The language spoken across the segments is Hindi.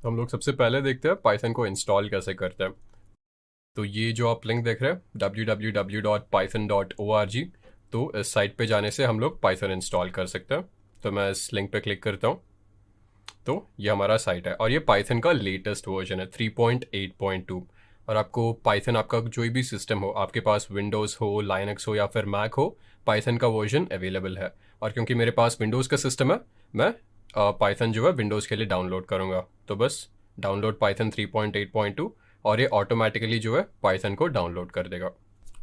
तो हम लोग सबसे पहले देखते हैं पाइथन को इंस्टॉल कैसे करते हैं। तो ये जो आप लिंक देख रहे हैं www.python.org, तो इस साइट पे जाने से हम लोग पाइथन इंस्टॉल कर सकते हैं। तो मैं इस लिंक पे क्लिक करता हूँ। तो ये हमारा साइट है और ये पाइथन का लेटेस्ट वर्जन है 3.8.2। और आपको पाइथन, आपका जो भी सिस्टम हो, आपके पास विंडोज़ हो, लाइनक्स हो या फिर मैक हो, पाइथन का वर्जन अवेलेबल है। और क्योंकि मेरे पास विंडोज़ का सिस्टम है, मैं पाइथन जो है विंडोज़ के लिए डाउनलोड करूँगा। तो बस डाउनलोड पाइथन 3.8.2 और ये ऑटोमेटिकली जो है पाइथन को डाउनलोड कर देगा।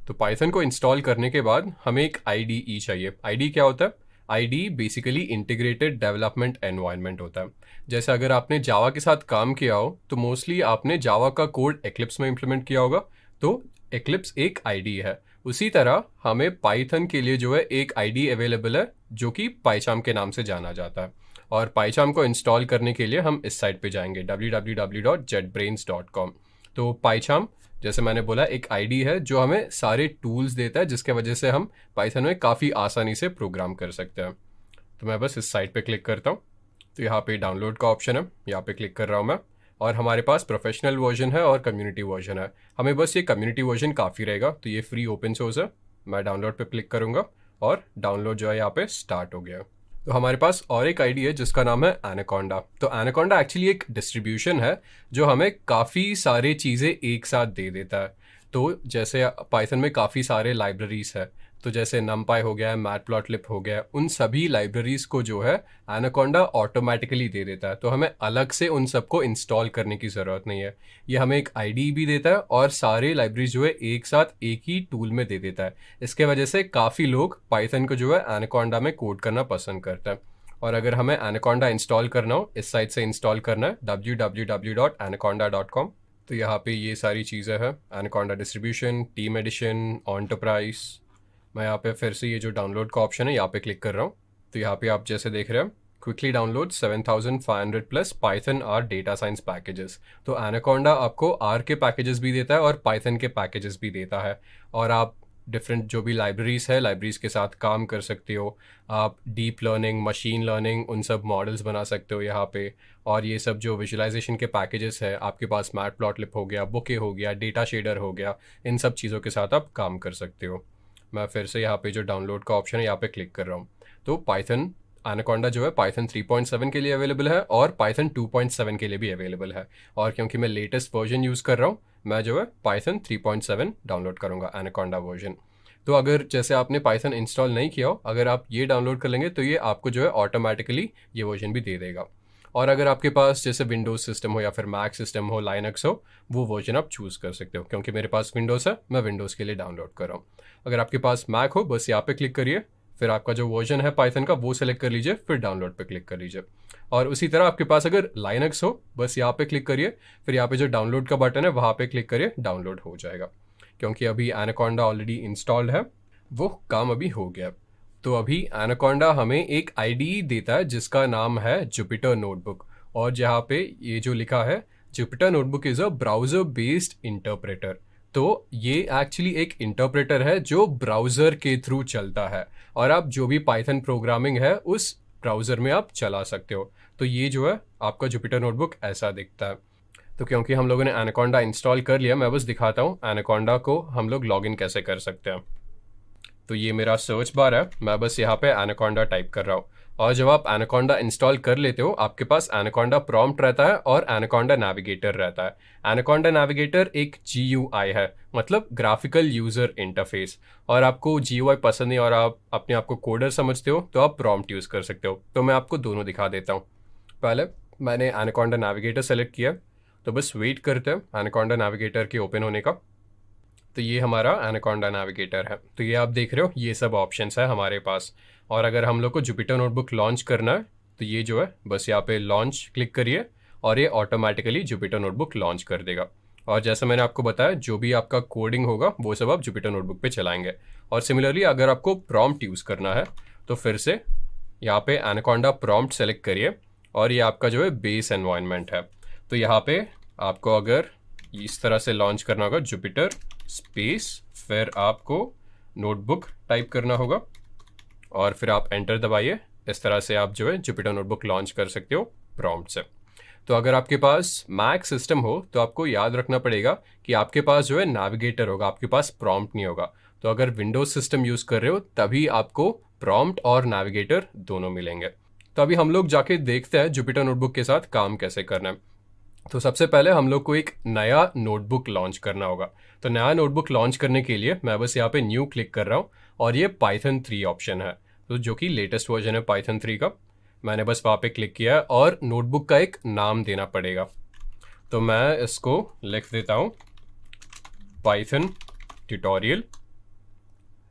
तो पाइथन को इंस्टॉल करने के बाद हमें एक आईडीई चाहिए। आईडी क्या होता है? ID basically integrated development environment होता है। जैसे अगर आपने जावा के साथ काम किया हो तो मोस्टली आपने जावा का कोड एक्लिप्स में इम्प्लीमेंट किया होगा, तो एक्लिप्स एक आईडी है। उसी तरह हमें पाइथन के लिए जो है एक आईडी अवेलेबल है जो कि पाइचाम के नाम से जाना जाता है। और पाइचाम को इंस्टॉल करने के लिए हम इस साइट पे जाएंगे www.jetbrains.com। तो पाइचाम, जैसे मैंने बोला, एक आईडी है जो हमें सारे टूल्स देता है जिसके वजह से हम पाइथन में काफ़ी आसानी से प्रोग्राम कर सकते हैं। तो मैं बस इस साइट पे क्लिक करता हूँ। तो यहाँ पे डाउनलोड का ऑप्शन है, यहाँ पे क्लिक कर रहा हूँ मैं। और हमारे पास प्रोफेशनल वर्जन है और कम्युनिटी वर्जन है। हमें बस ये कम्युनिटी वर्जन काफ़ी रहेगा, तो ये फ्री ओपन सोर्स है। मैं डाउनलोड पे क्लिक करूँगा और डाउनलोड जो है यहाँ पे स्टार्ट हो गया। तो हमारे पास और एक आईडी है जिसका नाम है एनाकोंडा। तो एनाकोंडा एक्चुअली एक डिस्ट्रीब्यूशन है जो हमें काफ़ी सारे चीज़ें एक साथ दे देता है। तो जैसे पाइथन में काफ़ी सारे लाइब्रेरीज है, तो जैसे नमपाई हो गया, मैटप्लॉटलिब हो गया, उन सभी लाइब्रेरीज को जो है एनाकोंडा ऑटोमेटिकली दे देता है। तो हमें अलग से उन सबको इंस्टॉल करने की ज़रूरत नहीं है। ये हमें एक आईडी भी देता है और सारे लाइब्रेरीज जो है एक साथ एक ही टूल में दे देता है। इसके वजह से काफ़ी लोग पाइथन को जो है एनाकोंडा में कोड करना पसंद करते हैं। और अगर हमें एनाकोंडा इंस्टॉल करना हो, इस साइट से इंस्टॉल करना है www.anaconda.com। तो यहाँ पे ये सारी चीज़ें हैं, Anaconda distribution, team edition, enterprise. मैं यहाँ पे फिर से ये जो डाउनलोड का ऑप्शन है यहाँ पे क्लिक कर रहा हूँ। तो यहाँ पे आप जैसे देख रहे हैं, quickly download 7500 plus Python R data science packages. तो एनाकोंडा आपको आर के पैकेजेस भी देता है और पाइथन के पैकेजेस भी देता है। और आप डिफरेंट जो भी लाइब्रेरीज है, लाइब्रेरीज के साथ काम कर सकते हो। आप डीप लर्निंग, मशीन लर्निंग, उन सब मॉडल्स बना सकते हो यहाँ पे। और ये सब जो विजुअलाइजेशन के पैकेजेस है, आपके पास मैटप्लॉटलिब हो गया, बुके हो गया, डेटा शेडर हो गया, इन सब चीज़ों के साथ आप काम कर सकते हो। मैं फिर से यहाँ पे जो डाउनलोड का ऑप्शन है यहाँ पे क्लिक कर रहा हूँ। तो पाइथन एनाकोंडा जो है पाइथन 3.7 के लिए अवेलेबल है और पाइथन 2.7 के लिए भी अवेलेबल है। और क्योंकि मैं लेटेस्ट वर्जन यूज़ कर रहा हूँ, मैं जो है पाइथन 3.7 डाउनलोड करूँगा, एनाकोंडा वर्जन। तो अगर जैसे आपने पाइथन इंस्टॉल नहीं किया हो, अगर आप ये डाउनलोड कर लेंगे तो ये आपको जो है ऑटोमेटिकली ये वर्जन भी दे देगा। और अगर आपके पास जैसे विंडोज़ सिस्टम हो या फिर मैक सिस्टम हो, लाइनक्स हो, वो वर्जन आप चूज़ कर सकते हो। क्योंकि मेरे पास विंडोज़ है, मैं विंडोज़ के लिए डाउनलोड कर रहा हूँ। अगर आपके पास मैक हो, बस यहाँ पे क्लिक करिए, फिर आपका जो वर्जन है पाइथन का वो सेलेक्ट कर लीजिए, फिर डाउनलोड पे क्लिक कर लीजिए। और उसी तरह आपके पास अगर लाइनक्स हो, बस यहाँ पे क्लिक करिए, फिर यहाँ पे जो डाउनलोड का बटन है वहाँ पे क्लिक करिए, डाउनलोड हो जाएगा। क्योंकि अभी एनाकोंडा ऑलरेडी इंस्टॉल्ड है, वो काम अभी हो गया। तो अभी एनाकोंडा हमें एक आईडी देता है जिसका नाम है जुपिटर नोटबुक। और जहाँ पे ये जो लिखा है, Jupyter notebook is a browser based interpreter. तो ये एक्चुअली एक इंटरप्रेटर है जो ब्राउज़र के थ्रू चलता है और आप जो भी पाइथन प्रोग्रामिंग है उस ब्राउज़र में आप चला सकते हो। तो ये जो है आपका जुपिटर नोटबुक ऐसा दिखता है। तो क्योंकि हम लोगों ने एनाकोंडा इंस्टॉल कर लिया, मैं बस दिखाता हूँ एनाकोंडा को हम लोग लॉगिन कैसे कर सकते हैं। तो ये मेरा सर्च बार है, मैं बस यहाँ पे एनाकोंडा टाइप कर रहा हूँ। और जब आप एनाकोंडा इंस्टॉल कर लेते हो, आपके पास एनाकोंडा प्रॉम्प्ट रहता है और एनाकोंडा नेविगेटर रहता है। एनाकोंडा नेविगेटर एक GUI है, मतलब ग्राफिकल यूज़र इंटरफेस। और आपको GUI पसंद नहीं और आप अपने आप को कोडर समझते हो, तो आप प्रॉम्प्ट यूज़ कर सकते हो। तो मैं आपको दोनों दिखा देता हूँ। पहले मैंने एनाकोंडा नेविगेटर सेलेक्ट किया, तो बस वेट करते हैं एनाकोंडा नेविगेटर के ओपन होने का। तो ये हमारा एनाकोंडा नेविगेटर है। तो ये आप देख रहे हो, ये सब ऑप्शंस है हमारे पास। और अगर हम लोग को जुपिटर नोटबुक लॉन्च करना है, तो ये जो है बस यहाँ पे लॉन्च क्लिक करिए और ये ऑटोमेटिकली जुपिटर नोटबुक लॉन्च कर देगा। और जैसे मैंने आपको बताया, जो भी आपका कोडिंग होगा वो सब आप जुपिटर नोटबुक पे चलाएंगे। और सिमिलरली अगर आपको प्रॉम्प्ट यूज़ करना है, तो फिर से यहाँ पे एनाकोंडा प्रॉम्प्ट सेलेक्ट करिए और ये आपका जो है बेस एनवायरनमेंट है। तो यहाँ पे आपको अगर इस तरह से लॉन्च करना होगा, जुपिटर स्पेस, फिर आपको नोटबुक टाइप करना होगा और फिर आप एंटर दबाइए। इस तरह से आप जो है जुपिटर नोटबुक लॉन्च कर सकते हो प्रॉम्प्ट से। तो अगर आपके पास मैक सिस्टम हो तो आपको याद रखना पड़ेगा कि आपके पास जो है नेविगेटर होगा, आपके पास प्रॉम्प्ट नहीं होगा। तो अगर विंडोज सिस्टम यूज़ कर रहे हो तभी आपको प्रॉम्प्ट और नेविगेटर दोनों मिलेंगे। तो अभी हम लोग जाके देखते हैं जुपिटर नोटबुक के साथ काम कैसे करना है। तो सबसे पहले हम लोग को एक नया नोटबुक लॉन्च करना होगा। तो नया नोटबुक लॉन्च करने के लिए मैं बस यहाँ पे न्यू क्लिक कर रहा हूँ और ये पाइथन 3 ऑप्शन है, तो जो कि लेटेस्ट वर्जन है पाइथन 3 का। मैंने बस वहाँ पे क्लिक किया है और नोटबुक का एक नाम देना पड़ेगा। तो मैं इसको लिख देता हूँ पाइथन ट्यूटोरियल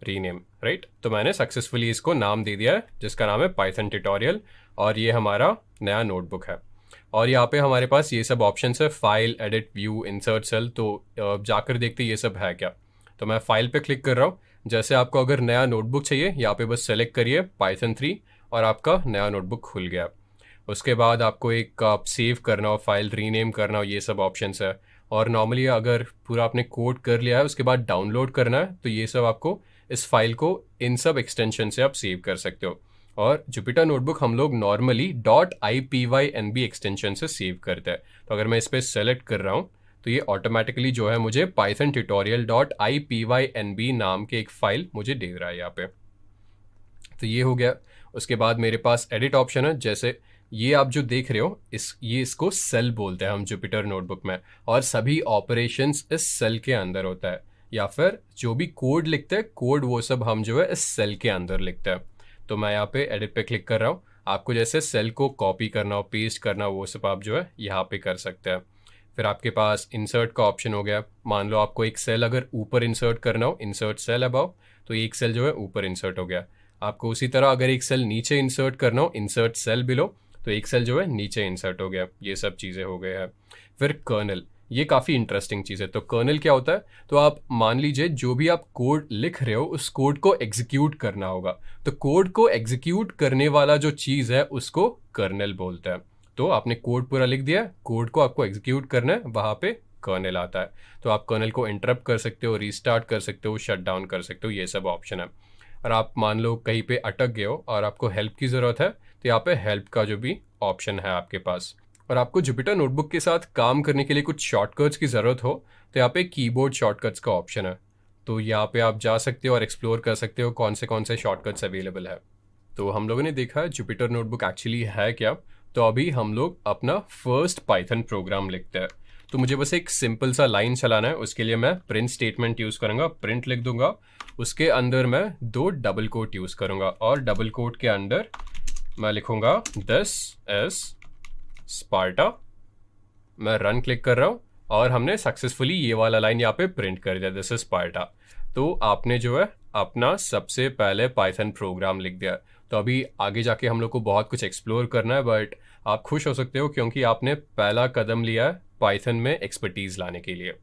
रीनेम, राइट। तो मैंने सक्सेसफुली इसको नाम दे दिया है जिसका नाम है पाइथन ट्यूटोरियल, और ये हमारा नया नोटबुक है। और यहाँ पे हमारे पास ये सब ऑप्शंस है, file, edit, view, insert cell. तो जाकर देखते ये सब है क्या। तो मैं फाइल पे क्लिक कर रहा हूँ। जैसे आपको अगर नया नोटबुक चाहिए यहाँ पे बस सेलेक्ट करिए पाइथन 3 और आपका नया नोटबुक खुल गया। उसके बाद आपको एक सेव करना हो, फाइल रीनेम करना हो, ये सब ऑप्शंस है। और नॉर्मली अगर पूरा आपने कोड कर लिया है उसके बाद डाउनलोड करना है तो ये सब आपको इस फाइल को इन सब एक्सटेंशन से आप सेव कर सकते हो। और जुपिटर नोटबुक हम लोग नॉर्मली .ipynb एक्सटेंशन से सेव करते हैं। तो अगर मैं इस पर सेलेक्ट कर रहा हूँ तो ये ऑटोमेटिकली जो है मुझे पाइथन ट्यूटोरियल .ipynb नाम के एक फाइल मुझे दे रहा है यहाँ पे। तो ये हो गया। उसके बाद मेरे पास एडिट ऑप्शन है। जैसे ये आप जो देख रहे हो इसको सेल बोलते हैं हम जुपिटर नोटबुक में, और सभी ऑपरेशंस इस सेल के अंदर होता है, या फिर जो भी कोड लिखते हैं कोड वो सब हम जो है इस सेल के अंदर लिखते हैं। तो मैं यहाँ पे एडिट पे क्लिक कर रहा हूँ। आपको जैसे सेल को कॉपी करना हो, पेस्ट करना हो, वो सब आप जो है यहाँ पे कर सकते हैं। फिर आपके पास इंसर्ट का ऑप्शन हो गया। मान लो आपको एक सेल अगर ऊपर इंसर्ट करना हो, इंसर्ट सेल अबाव, तो एक सेल जो है ऊपर इंसर्ट हो गया। आपको उसी तरह अगर एक सेल नीचे इंसर्ट करना हो, इंसर्ट सेल बिलो, तो एक सेल जो है नीचे इंसर्ट हो गया। ये सब चीज़ें हो गए हैं। फिर कर्नल, ये काफ़ी इंटरेस्टिंग चीज़ है। तो कर्नल क्या होता है, तो आप मान लीजिए जो भी आप कोड लिख रहे हो उस कोड को एग्जीक्यूट करना होगा, तो कोड को एग्जीक्यूट करने वाला जो चीज़ है उसको कर्नल बोलते हैं। तो आपने कोड पूरा लिख दिया, कोड को आपको एग्जीक्यूट करना है, वहाँ पे कर्नल आता है। तो आप कर्नल को इंटरप्ट कर सकते हो, रीस्टार्ट कर सकते हो, शट डाउन कर सकते हो, ये सब ऑप्शन है। और आप मान लो कहीं पे अटक गए हो और आपको हेल्प की ज़रूरत है तो यहाँ पे हेल्प का जो भी ऑप्शन है आपके पास। और आपको जुपिटर नोटबुक के साथ काम करने के लिए कुछ शॉर्टकट्स की ज़रूरत हो तो यहाँ पे कीबोर्ड शॉर्टकट्स का ऑप्शन है। तो यहाँ पे आप जा सकते हो और एक्सप्लोर कर सकते हो कौन से शॉर्टकट्स अवेलेबल है। तो हम लोगों ने देखा है जुपिटर नोटबुक एक्चुअली है क्या। तो अभी हम लोग अपना फर्स्ट पाइथन प्रोग्राम लिखते हैं। तो मुझे बस एक सिंपल सा लाइन चलाना है। उसके लिए मैं प्रिंट स्टेटमेंट यूज़ करूँगा, प्रिंट लिख दूंगा। उसके अंदर मैं 2 डबल कोट यूज़ करूँगा और डबल कोट के अंदर मैं लिखूँगा दिस इज स्पार्टा। मैं रन क्लिक कर रहा हूँ और हमने सक्सेसफुली ये वाला लाइन यहाँ पे प्रिंट कर दिया, दिस इज स्पार्टा। तो आपने जो है अपना सबसे पहले पाइथन प्रोग्राम लिख दिया। तो अभी आगे जाके हम लोग को बहुत कुछ एक्सप्लोर करना है, बट आप खुश हो सकते हो क्योंकि आपने पहला कदम लिया है पाइथन में एक्सपर्टीज लाने के लिए।